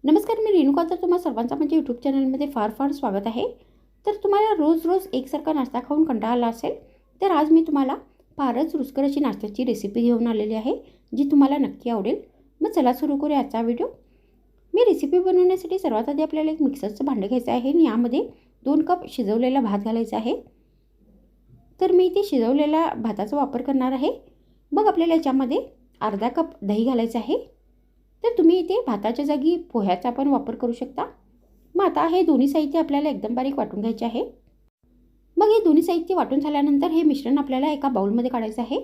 नमस्कार, मी रेणुका. तर तुम्हा सर्वांचं माझ्या यूट्यूब चॅनलमध्ये फार फार स्वागत आहे. तर तुम्हाला रोज रोज एकसारखा नाश्ता खाऊन कंटाळा आला असेल, तर आज मी तुम्हाला फारच रुचकर अशी नाश्त्याची रेसिपी घेऊन आलेली आहे, जी तुम्हाला नक्की आवडेल. मग चला सुरू करूया आजचा व्हिडिओ. मी रेसिपी बनवण्यासाठी सर्वात आधी आपल्याला एक मिक्सरचं भांडं घ्यायचं आहे आणि यामध्ये 2 कप शिजवलेला भात घालायचा आहे. तर मी इथे शिजवलेल्या भाताचा वापर करणार आहे. मग आपल्याला याच्यामध्ये अर्धा कप दही घालायचं आहे. तर तुम्ही इथे भाताच्या जागी पोह्याचा पण वापर करू शकता. मग आता हे दोन्ही साहित्य आपल्याला एकदम बारीक वाटून घ्यायचे आहे. मग हे दोन्ही साहित्य वाटून झाल्यानंतर हे मिश्रण आपल्याला एका बाउलमध्ये काढायचं आहे.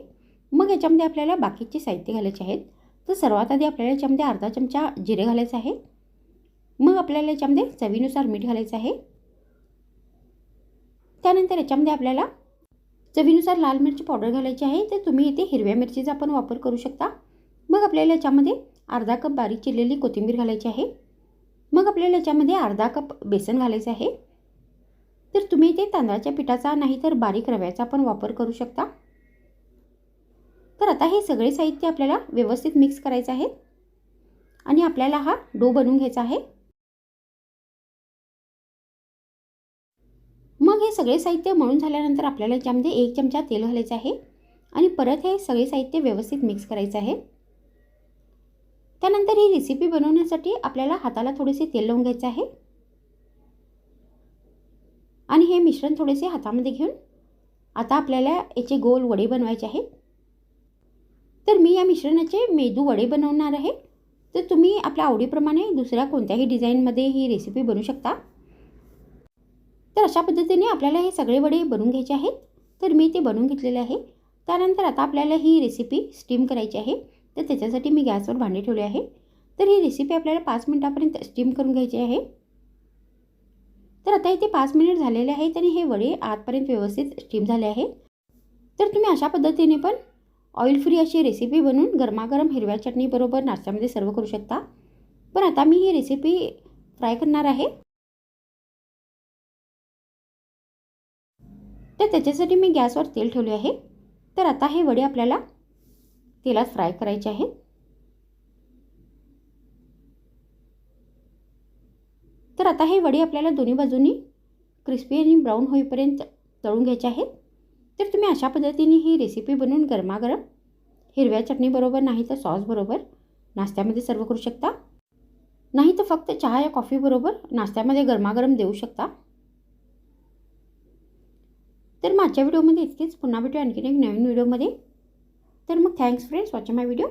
मग याच्यामध्ये आपल्याला बाकीचे साहित्य घालायचे आहेत. तर सर्वात आधी आपल्याला याच्यामध्ये अर्धा चमचा जिरे घालायचं आहे. मग आपल्याला याच्यामध्ये चवीनुसार मीठ घालायचं आहे. त्यानंतर याच्यामध्ये आपल्याला चवीनुसार लाल मिरची पावडर घालायची आहे. तर तुम्ही इथे हिरव्या मिरचीचा पण वापर करू शकता. मग आपल्याला याच्यामध्ये अर्धा कप बारीक चिरलेली कोथिंबीर घालायची आहे. मग आपल्याला याच्यामध्ये अर्धा कप बेसन घालायचं आहे. तर तुम्ही इथे तांदळाच्या पिठाचा नाही तर बारीक रव्याचा पण वापर करू शकता. तर आता हे सगळे साहित्य आपल्याला व्यवस्थित मिक्स करायचं आहे आणि आपल्याला हा डो बनवून घ्यायचा आहे. मग हे सगळे साहित्य मळून झाल्यानंतर आपल्याला याच्यामध्ये 1 चमचा तेल घालायचं आहे आणि परत हे सगळे साहित्य व्यवस्थित मिक्स करायचं आहे. त्यानंतर ही रेसिपी बनवण्यासाठी आपल्याला हाताला थोडेसे तेल लावून घ्यायचे आहे आणि हे मिश्रण थोडेसे हातामध्ये घेऊन आता आपल्याला याचे गोल वडे बनवायचे आहेत. तर मी या मिश्रणाचे मेदू वडे बनवणार आहे. तर तुम्ही आपल्या आवडीप्रमाणे दुसऱ्या कोणत्याही डिझाईनमध्ये ही रेसिपी बनवू शकता. तर अशा पद्धतीने आपल्याला हे सगळे वडे बनवून घ्यायचे आहेत. तर मी ते बनवून घेतलेले आहे. त्यानंतर आता आपल्याला ही रेसिपी स्टीम करायची आहे. तर त्याच्यासाठी मी गॅसवर भांडे ठेवले आहे. तर ही रेसिपी आपल्याला 5 मिनिटापर्यंत स्टीम करून घ्यायची आहे. तर आता इथे 5 मिनिट झालेले आहेत आणि हे वडे आतपर्यंत व्यवस्थित स्टीम झाले आहे. तर तुम्ही अशा पद्धतीने पण ऑइल फ्री अशी रेसिपी बनवून गरमागरम हिरव्या चटणीबरोबर नाश्त्यामध्ये सर्व करू शकता. पण आता मी ही रेसिपी फ्राय करणार आहे. तर त्याच्यासाठी मी गॅसवर तेल ठेवले आहे. तर आता हे वडे आपल्याला तेलात फ्राय करायचे आहेत. तर आता हे वडे आपल्याला दोन्ही बाजूंनी क्रिस्पी आणि ब्राऊन होईपर्यंत तळून घ्यायचे आहेत. तर तुम्ही अशा पद्धतीने ही रेसिपी बनवून गरमागरम हिरव्या चटणीबरोबर नाही तर सॉसबरोबर नाश्त्यामध्ये सर्व करू शकता. नाही तर फक्त चहा या कॉफीबरोबर नाश्त्यामध्ये गरमागरम देऊ शकता. तर माझ्या व्हिडिओमध्ये इतकेच. पुन्हा भेटूया आणखीन एक नवीन व्हिडिओमध्ये. तर मग थँक्स फ्रेंड्स वॉचिंग माय व्हिडिओ.